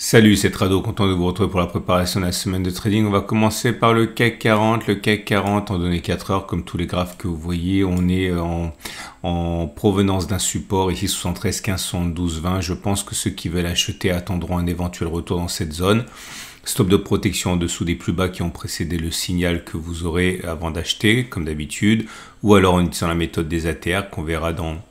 Salut, c'est Trado, content de vous retrouver pour la préparation de la semaine de trading. On va commencer par le CAC 40. Le CAC 40 en données 4 heures, comme tous les graphes que vous voyez, on est en provenance d'un support, ici 73, 15, 72, 20. Je pense que ceux qui veulent acheter attendront un éventuel retour dans cette zone. Stop de protection en dessous des plus bas qui ont précédé le signal que vous aurez avant d'acheter, comme d'habitude. Ou alors en utilisant la méthode des ATR qu'on verra dans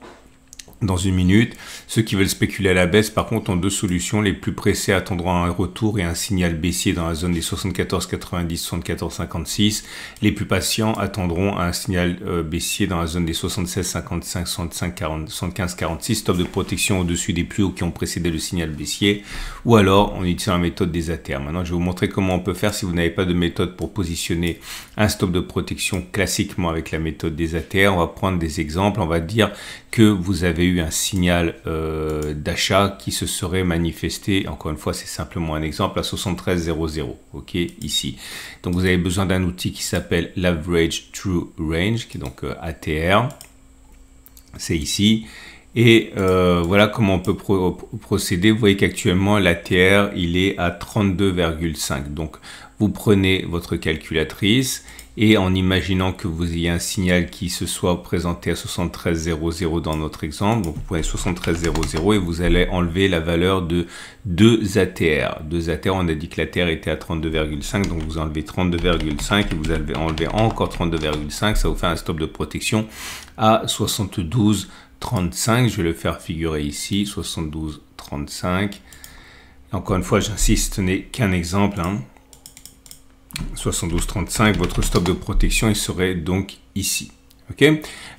une minute. Ceux qui veulent spéculer à la baisse, par contre, ont deux solutions. Les plus pressés attendront un retour et un signal baissier dans la zone des 74,90, 74,56. Les plus patients attendront un signal baissier dans la zone des 76,55, 75,46. Stop de protection au-dessus des plus hauts qui ont précédé le signal baissier. Ou alors, en utilisant la méthode des ATR. Maintenant, je vais vous montrer comment on peut faire si vous n'avez pas de méthode pour positionner un stop de protection classiquement avec la méthode des ATR. On va prendre des exemples. On va dire que vous avez eu un signal d'achat qui se serait manifesté, encore une fois c'est simplement un exemple, à 73,00, ok, ici. Donc vous avez besoin d'un outil qui s'appelle l'Average True Range, qui est donc ATR, c'est ici. Et voilà comment on peut procéder. Vous voyez qu'actuellement l'ATR il est à 32,5. Donc vous prenez votre calculatrice et en imaginant que vous ayez un signal qui se soit présenté à 73,00 dans notre exemple, donc vous prenez 73,00 et vous allez enlever la valeur de 2 ATR. 2 ATR, on a dit que l'ATR était à 32,5, donc vous enlevez 32,5 et vous allez enlever encore 32,5, ça vous fait un stop de protection à 72,35. Je vais le faire figurer ici, 72,35. Encore une fois, j'insiste, ce n'est qu'un exemple, hein. 72,35, votre stop de protection il serait donc ici. Ok.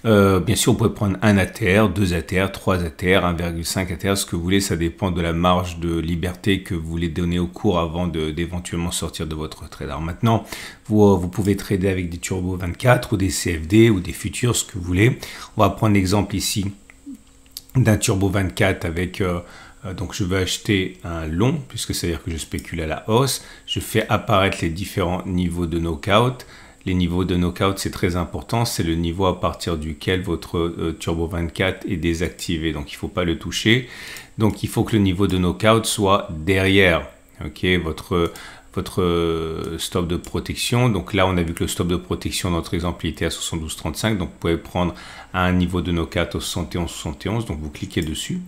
Bien sûr, vous pouvez prendre un ATR, 2 ATR, 3 ATR, 1,5 ATR, ce que vous voulez, ça dépend de la marge de liberté que vous voulez donner au cours avant d'éventuellement sortir de votre trade. Alors maintenant, vous pouvez trader avec des Turbo 24 ou des CFD ou des futurs, ce que vous voulez. On va prendre l'exemple ici d'un Turbo 24 avec... donc je veux acheter un long, puisque c'est-à-dire que je spécule à la hausse. Je fais apparaître les différents niveaux de knockout. Les niveaux de knockout, c'est très important. C'est le niveau à partir duquel votre Turbo 24 est désactivé. Donc, il ne faut pas le toucher. Donc, il faut que le niveau de knockout soit derrière votre stop de protection. Donc là, on a vu que le stop de protection, dans notre exemple, il était à 72,35. Donc, vous pouvez prendre un niveau de knockout au 71,71. Donc, vous cliquez dessus.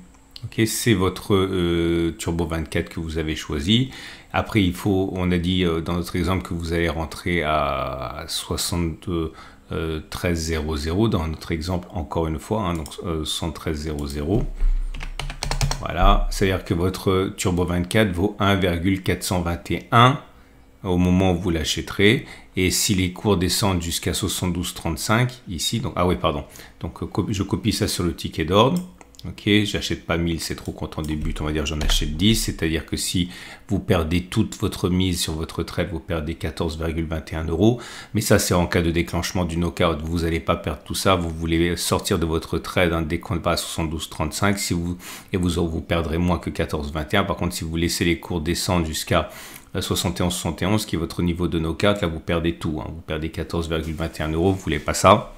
Okay, c'est votre Turbo 24 que vous avez choisi. Après, il faut, on a dit dans notre exemple que vous allez rentrer à 73,00 dans notre exemple, encore une fois, hein, donc 73,00. Voilà, c'est-à-dire que votre Turbo 24 vaut 1,421 au moment où vous l'achèterez. Et si les cours descendent jusqu'à 72,35 ici, donc ah oui, pardon. Donc je copie ça sur le ticket d'ordre. Ok, j'achète pas 1000, c'est trop quand on débute, on va dire j'en achète 10, c'est-à-dire que si vous perdez toute votre mise sur votre trade, vous perdez 14,21 €. Mais ça, c'est en cas de déclenchement du knockout. Vous n'allez pas perdre tout ça, vous voulez sortir de votre trade dès qu'on va à 72,35 vous perdrez moins que 14,21. Par contre, si vous laissez les cours descendre jusqu'à 71,71, qui est votre niveau de knockout, là vous perdez tout, hein. Vous perdez 14,21 €, vous voulez pas ça.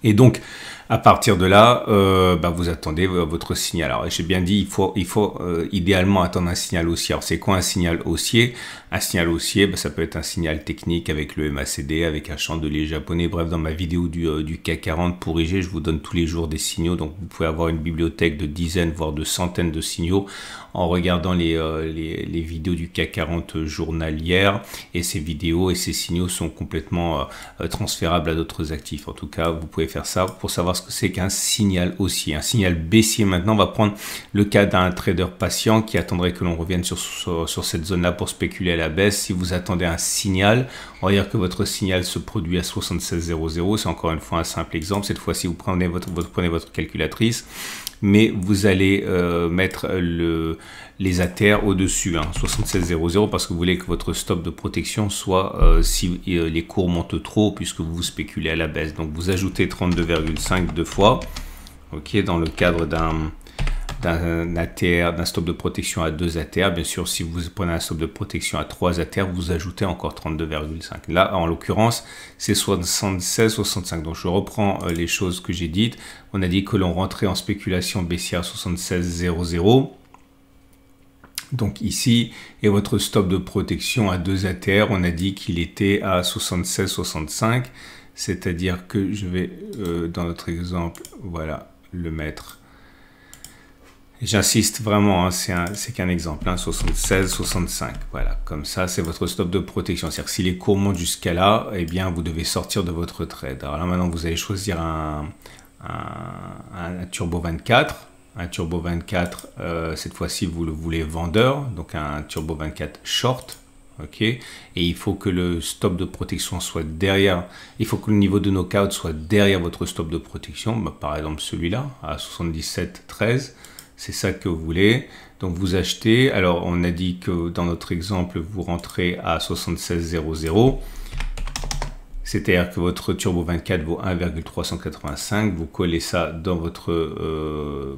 Et donc, à partir de là, vous attendez votre signal. Alors, j'ai bien dit, il faut idéalement attendre un signal haussier. Alors, c'est quoi un signal haussier? Un signal haussier, ça peut être un signal technique avec le MACD, avec un chandelier japonais. Bref, dans ma vidéo du CAC 40 pour IG, je vous donne tous les jours des signaux. Donc, vous pouvez avoir une bibliothèque de dizaines, voire de centaines de signaux en regardant les vidéos du CAC 40 journalières. Et ces vidéos et ces signaux sont complètement transférables à d'autres actifs. En tout cas, vous pouvez faire ça pour savoir ce que c'est qu'un signal haussier. Un signal baissier, maintenant, on va prendre le cas d'un trader patient qui attendrait que l'on revienne sur cette zone-là pour spéculer à la baisse. Si vous attendez un signal, on va dire que votre signal se produit à 76,00. C'est encore une fois un simple exemple. Cette fois-ci, vous prenez votre calculatrice, mais vous allez mettre les ATR au-dessus, hein, 76,00, parce que vous voulez que votre stop de protection soit si les cours montent trop, puisque vous spéculez à la baisse. Donc vous ajoutez 32,5 deux fois, ok, dans le cadre d'un ATR, d'un stop de protection à 2 ATR. Bien sûr, si vous prenez un stop de protection à 3 ATR, vous ajoutez encore 32,5. Là, en l'occurrence, c'est 76,65. Donc, je reprends les choses que j'ai dites. On a dit que l'on rentrait en spéculation baissière à 76,00. Donc ici, et votre stop de protection à 2 ATR, on a dit qu'il était à 76,65, c'est-à-dire que je vais, dans notre exemple, voilà, le mettre. J'insiste vraiment, hein, c'est qu'un exemple, hein, 76,65, voilà, comme ça, c'est votre stop de protection. C'est-à-dire que si les cours montent jusqu'à là, eh bien, vous devez sortir de votre trade. Alors là, maintenant, vous allez choisir un Turbo 24. Un Turbo 24, cette fois-ci, vous le voulez vendeur, donc un Turbo 24 short, ok. Et il faut que le stop de protection soit derrière, il faut que le niveau de knockout soit derrière votre stop de protection, bah, par exemple celui-là, à 77,13, c'est ça que vous voulez. Donc vous achetez, alors on a dit que dans notre exemple, vous rentrez à 76,00. C'est-à-dire que votre Turbo 24 vaut 1,385, vous collez ça dans votre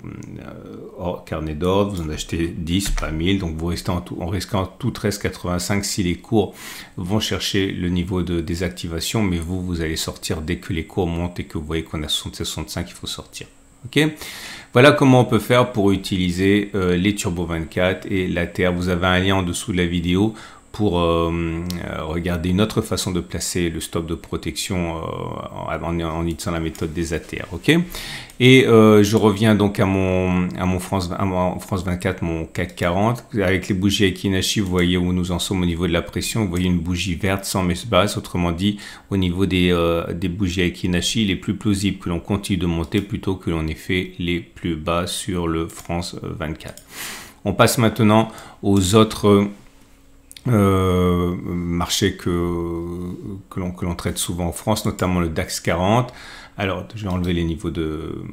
carnet d'ordre, vous en achetez 10, pas 1000, donc vous restez en tout, on risque en tout 13,85 si les cours vont chercher le niveau de désactivation, mais vous allez sortir dès que les cours montent et que vous voyez qu'on a 76,65, il faut sortir. Ok, voilà comment on peut faire pour utiliser les Turbo 24 et l'ATR. Vous avez un lien en dessous de la vidéo pour regarder une autre façon de placer le stop de protection en utilisant la méthode des ATR. Ok, et je reviens donc à mon France 24, mon CAC 40. Avec les bougies Aiki-Nashi, vous voyez où nous en sommes au niveau de la pression. Vous voyez une bougie verte sans mèche basse. Autrement dit, au niveau des bougies Aiki-Nashi, il est plus plausible que l'on continue de monter plutôt que l'on ait fait les plus bas sur le France 24. On passe maintenant aux autres marché que l'on traite souvent en France, notamment le DAX 40. Alors, je vais enlever les niveaux de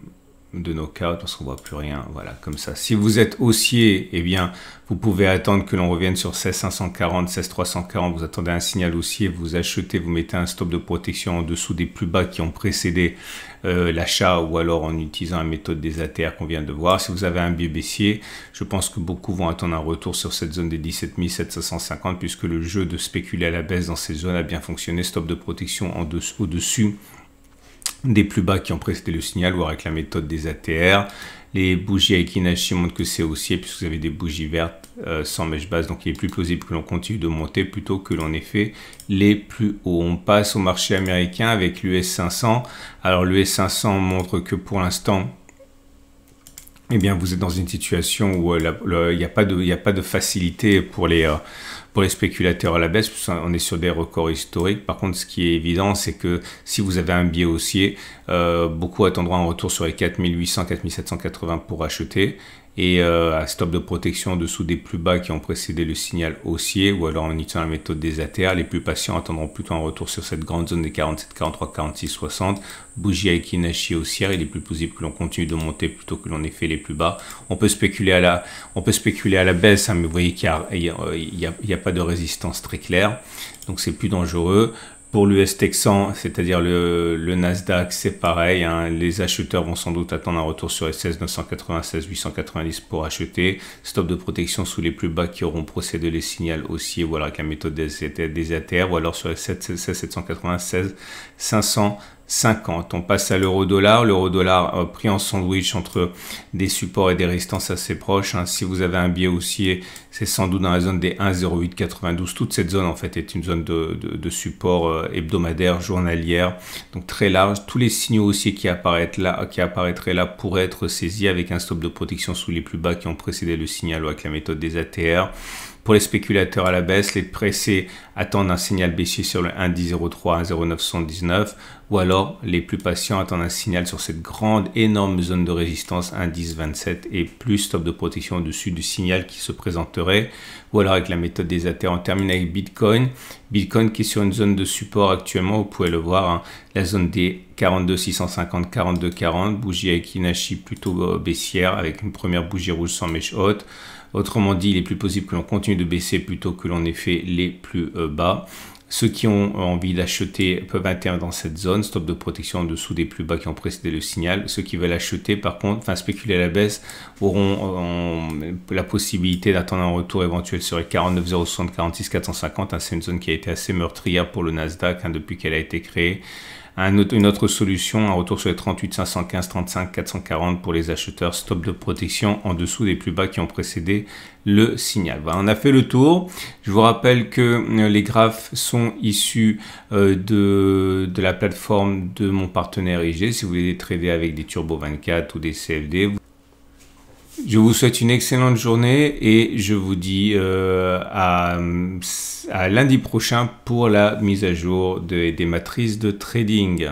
knockout parce qu'on voit plus rien. Voilà, comme ça. Si vous êtes haussier, eh bien, vous pouvez attendre que l'on revienne sur 16,540, 16,340. Vous attendez un signal haussier, vous achetez, vous mettez un stop de protection en dessous des plus bas qui ont précédé l'achat, ou alors en utilisant la méthode des ATR qu'on vient de voir. Si vous avez un biais baissier, je pense que beaucoup vont attendre un retour sur cette zone des 17 750 puisque le jeu de spéculer à la baisse dans ces zones a bien fonctionné. Stop de protection au-dessus des plus bas qui ont précédé le signal, ou avec la méthode des ATR. Les bougies Aiki-Nashi montrent que c'est haussier puisque vous avez des bougies vertes sans mèche basse, donc il est plus plausible que l'on continue de monter plutôt que l'on ait fait les plus hauts. On passe au marché américain avec l'US 500. Alors l'US 500 montre que pour l'instant, eh bien, vous êtes dans une situation où il n'y a pas de facilité pour les spéculateurs à la baisse, on est sur des records historiques. Par contre, ce qui est évident, c'est que si vous avez un biais haussier, beaucoup attendront un retour sur les 4800, 4780 pour acheter, et un stop de protection en dessous des plus bas qui ont précédé le signal haussier, ou alors en utilisant la méthode des ATR. Les plus patients attendront plutôt un retour sur cette grande zone des 47, 43, 46, 60. Bougie Aiki-Nashi haussière, il est plus plausible que l'on continue de monter plutôt que l'on ait fait les plus bas. On peut spéculer à la baisse, hein, mais vous voyez qu'il n'y a pas de résistance très claire, donc c'est plus dangereux. Pour l'US Texan, c'est-à-dire le Nasdaq, c'est pareil, hein. Les acheteurs vont sans doute attendre un retour sur les 16 996, 890 pour acheter. Stop de protection sous les plus bas qui auront procédé les signaux haussiers, ou alors avec la méthode des ATR, ou alors sur les 16 796, 550. On passe à l'euro-dollar. L'euro-dollar pris en sandwich entre des supports et des résistances assez proches, hein. Si vous avez un biais haussier, c'est sans doute dans la zone des 1,0892. Toute cette zone en fait est une zone de support hebdomadaire, journalière, donc très large. Tous les signaux haussiers qui apparaîtraient là pourraient être saisis avec un stop de protection sous les plus bas qui ont précédé le signal, ou avec la méthode des ATR. Pour les spéculateurs à la baisse, les pressés attendent un signal baissier sur le 1,1003, 1,0979, ou alors les plus patients attendent un signal sur cette grande, énorme zone de résistance 1,1027 et plus, stop de protection au-dessus du signal qui se présenterait, ou alors avec la méthode des ATR. On termine avec Bitcoin. Bitcoin qui est sur une zone de support actuellement, vous pouvez le voir, hein, la zone des 42 650, 42 40, bougie Aiki-Nashi plutôt baissière avec une première bougie rouge sans mèche haute. Autrement dit, il est plus possible que l'on continue de baisser plutôt que l'on ait fait les plus bas. Ceux qui ont envie d'acheter peuvent intervenir dans cette zone, stop de protection en dessous des plus bas qui ont précédé le signal. Ceux qui veulent acheter, par contre, enfin spéculer à la baisse, auront la possibilité d'attendre un retour éventuel sur les 49 060, 46 450. Hein, c'est une zone qui a été assez meurtrière pour le Nasdaq, hein, depuis qu'elle a été créée. une autre solution, un retour sur les 38 515, 35 440 pour les acheteurs, stop de protection en dessous des plus bas qui ont précédé le signal. Voilà, on a fait le tour. Je vous rappelle que les graphes sont issus de la plateforme de mon partenaire IG. Si vous voulez trader avec des Turbo 24 ou des CFD. Je vous souhaite une excellente journée et je vous dis à lundi prochain pour la mise à jour des matrices de trading.